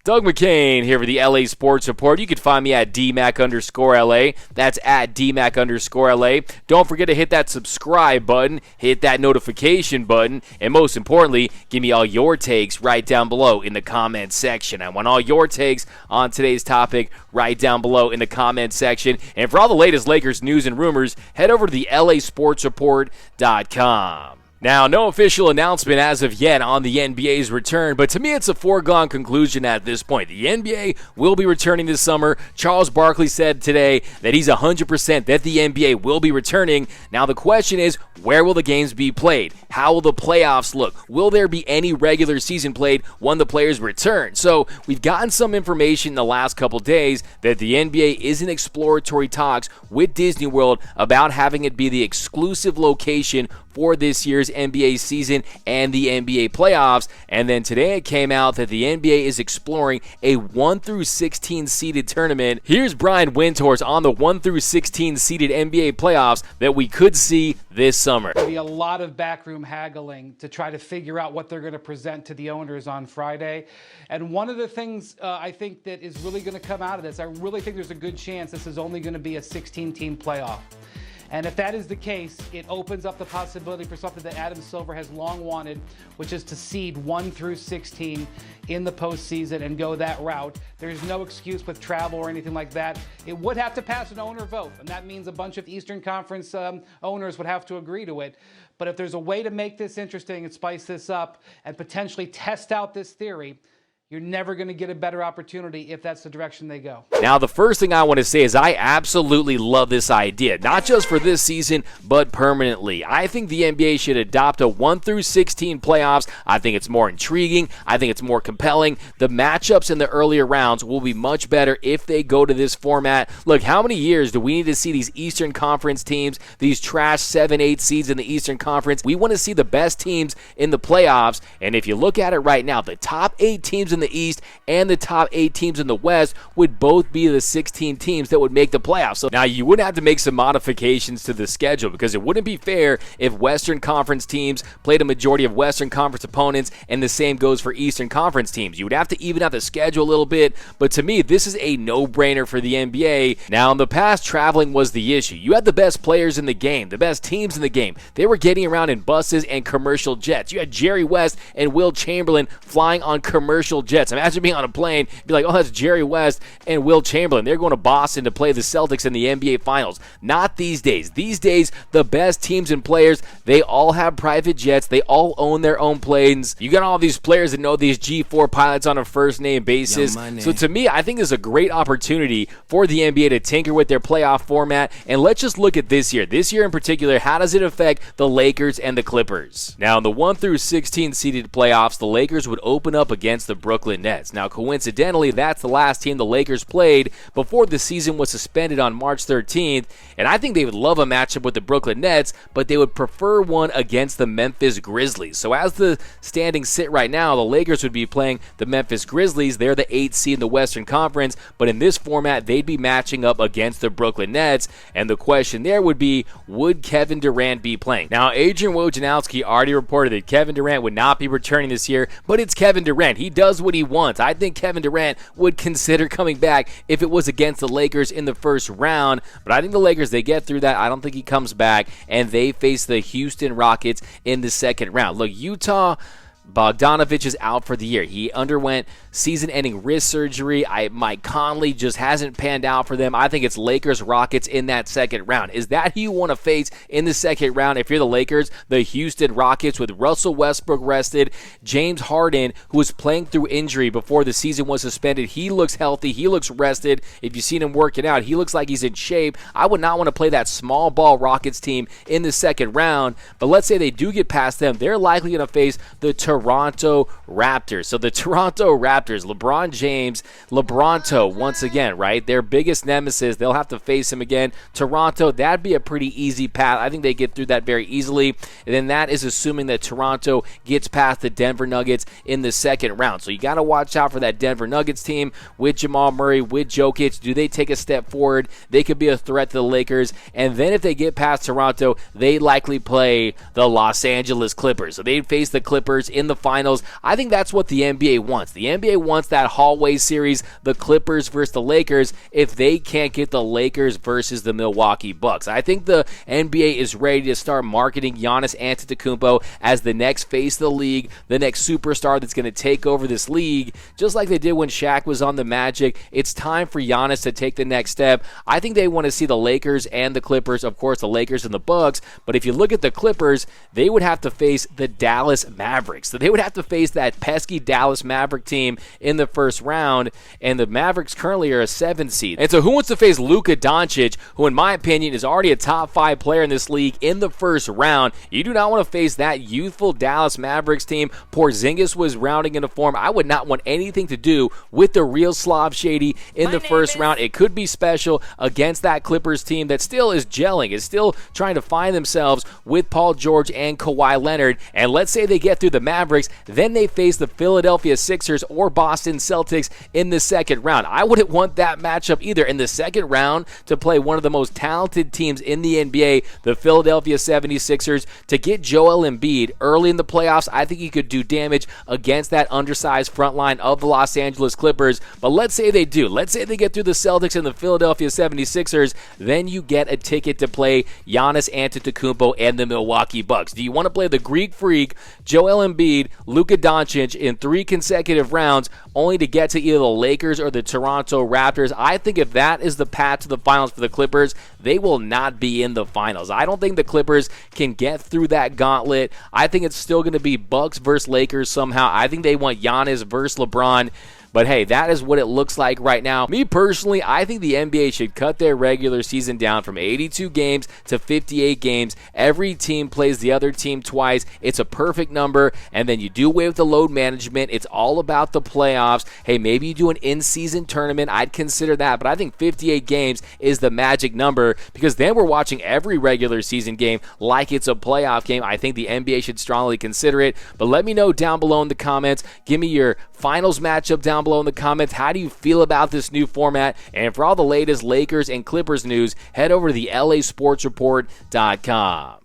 Doug McCain here for the LA Sports Report. You can find me at DMac_LA. That's at DMac_LA. Don't forget to hit that subscribe button, hit that notification button, and most importantly, give me all your takes right down below in the comments section. I want all your takes on today's topic right down below in the comments section. And for all the latest Lakers news and rumors, head over to the LASportsReport.com. Now, no official announcement as of yet on the NBA's return, but to me it's a foregone conclusion at this point. The NBA will be returning this summer. Charles Barkley said today that he's 100% that the NBA will be returning. Now the question is, where will the games be played? How will the playoffs look? Will there be any regular season played when the players return? So we've gotten some information in the last couple days that the NBA is in exploratory talks with Disney World about having it be the exclusive location for this year's NBA season and the NBA playoffs. And then today it came out that the NBA is exploring a 1-16 seeded tournament. Here's Brian Windhorst on the 1-16 seeded NBA playoffs that we could see this summer. There'll be a lot of backroom haggling to try to figure out what they're going to present to the owners on Friday. And one of the things I think that is really going to come out of this, I really think there's a good chance this is only going to be a 16-team playoff. And if that is the case, it opens up the possibility for something that Adam Silver has long wanted, which is to seed 1-16 in the postseason and go that route. There's no excuse with travel or anything like that. It would have to pass an owner vote, and that means a bunch of Eastern Conference owners would have to agree to it. But if there's a way to make this interesting and spice this up and potentially test out this theory, you're never going to get a better opportunity if that's the direction they go. Now, the first thing I want to say is I absolutely love this idea, not just for this season, but permanently. I think the NBA should adopt a 1-16 playoffs. I think it's more intriguing. I think it's more compelling. The matchups in the earlier rounds will be much better if they go to this format. Look, how many years do we need to see these Eastern Conference teams, these trash 7-8 seeds in the Eastern Conference? We want to see the best teams in the playoffs, and if you look at it right now, the top 8 teams in the East and the top 8 teams in the West would both be the 16 teams that would make the playoffs. So now you would have to make some modifications to the schedule because it wouldn't be fair if Western Conference teams played a majority of Western Conference opponents and the same goes for Eastern Conference teams. You would have to even out the schedule a little bit, but to me this is a no-brainer for the NBA. Now in the past, traveling was the issue. You had the best players in the game, the best teams in the game. They were getting around in buses and commercial jets. You had Jerry West and Will Chamberlain flying on commercial jets. Imagine being on a plane, be like, oh, that's Jerry West and Will Chamberlain. They're going to Boston to play the Celtics in the NBA Finals. Not these days. These days, the best teams and players, they all have private jets. They all own their own planes. You got all these players that know these G4 pilots on a first-name basis. So to me, I think it's a great opportunity for the NBA to tinker with their playoff format. And let's just look at this year. This year in particular, how does it affect the Lakers and the Clippers? Now, in the 1-16 seeded playoffs, the Lakers would open up against the Brooklyn Nets. Now, coincidentally, that's the last team the Lakers played before the season was suspended on March 13th, and I think they would love a matchup with the Brooklyn Nets, but they would prefer one against the Memphis Grizzlies. So as the standings sit right now, the Lakers would be playing the Memphis Grizzlies. They're the 8th seed in the Western Conference, but in this format, they'd be matching up against the Brooklyn Nets, and the question there would be, would Kevin Durant be playing? Now, Adrian Wojnarowski already reported that Kevin Durant would not be returning this year, but it's Kevin Durant. He does what he wants. I think Kevin Durant would consider coming back if it was against the Lakers in the first round, but I think the Lakers, they get through that. I don't think he comes back, and they face the Houston Rockets in the second round. Look, Utah, Bogdanovich is out for the year. He underwent season-ending wrist surgery. Mike Conley just hasn't panned out for them. I think it's Lakers-Rockets in that second round. Is that who you want to face in the second round if you're the Lakers? The Houston Rockets with Russell Westbrook rested. James Harden, who was playing through injury before the season was suspended, he looks healthy. He looks rested. If you've seen him working out, he looks like he's in shape. I would not want to play that small ball Rockets team in the second round, but let's say they do get past them. They're likely going to face the Toronto Raptors. So the Toronto Raptors, LeBron James, LeBronto, once again, right? Their biggest nemesis. They'll have to face him again. Toronto, that'd be a pretty easy path. I think they get through that very easily. And then that is assuming that Toronto gets past the Denver Nuggets in the second round. So you got to watch out for that Denver Nuggets team with Jamal Murray, with Jokic. Do they take a step forward? They could be a threat to the Lakers. And then if they get past Toronto, they likely play the Los Angeles Clippers. So they'd face the Clippers in the finals. I think that's what the NBA wants. The NBA wants that hallway series, the Clippers versus the Lakers, if they can't get the Lakers versus the Milwaukee Bucks. I think the NBA is ready to start marketing Giannis Antetokounmpo as the next face of the league, the next superstar that's going to take over this league, just like they did when Shaq was on the Magic. It's time for Giannis to take the next step. I think they want to see the Lakers and the Clippers, of course the Lakers and the Bucks, but if you look at the Clippers, they would have to face the Dallas Mavericks. So they would have to face that pesky Dallas Maverick team in the first round, and the Mavericks currently are a 7 seed. And so who wants to face Luka Doncic, who in my opinion is already a top 5 player in this league, in the first round? You do not want to face that youthful Dallas Mavericks team. Porzingis was rounding into form. I would not want anything to do with the real Slav Shady in the first round. It could be special against that Clippers team that still is gelling, is still trying to find themselves with Paul George and Kawhi Leonard. And let's say they get through the Mavericks, then they face the Philadelphia Sixers or Boston Celtics in the second round. I wouldn't want that matchup either. In the second round, to play one of the most talented teams in the NBA, the Philadelphia 76ers, to get Joel Embiid early in the playoffs, I think he could do damage against that undersized front line of the Los Angeles Clippers. But let's say they do. Let's say they get through the Celtics and the Philadelphia 76ers, then you get a ticket to play Giannis Antetokounmpo and the Milwaukee Bucks. Do you want to play the Greek Freak, Joel Embiid, Luka Doncic in 3 consecutive rounds, only to get to either the Lakers or the Toronto Raptors? I think if that is the path to the finals for the Clippers, they will not be in the finals. I don't think the Clippers can get through that gauntlet. I think it's still going to be Bucks versus Lakers somehow. I think they want Giannis versus LeBron. But hey, that is what it looks like right now. Me personally, I think the NBA should cut their regular season down from 82 games to 58 games. Every team plays the other team twice. It's a perfect number. And then you do away with the load management. It's all about the playoffs. Hey, maybe you do an in-season tournament. I'd consider that. But I think 58 games is the magic number, because then we're watching every regular season game like it's a playoff game. I think the NBA should strongly consider it. But let me know down below in the comments. Give me your finals matchup down below in the comments. How do you feel about this new format? And for all the latest Lakers and Clippers news, head over to the LASportsReport.com.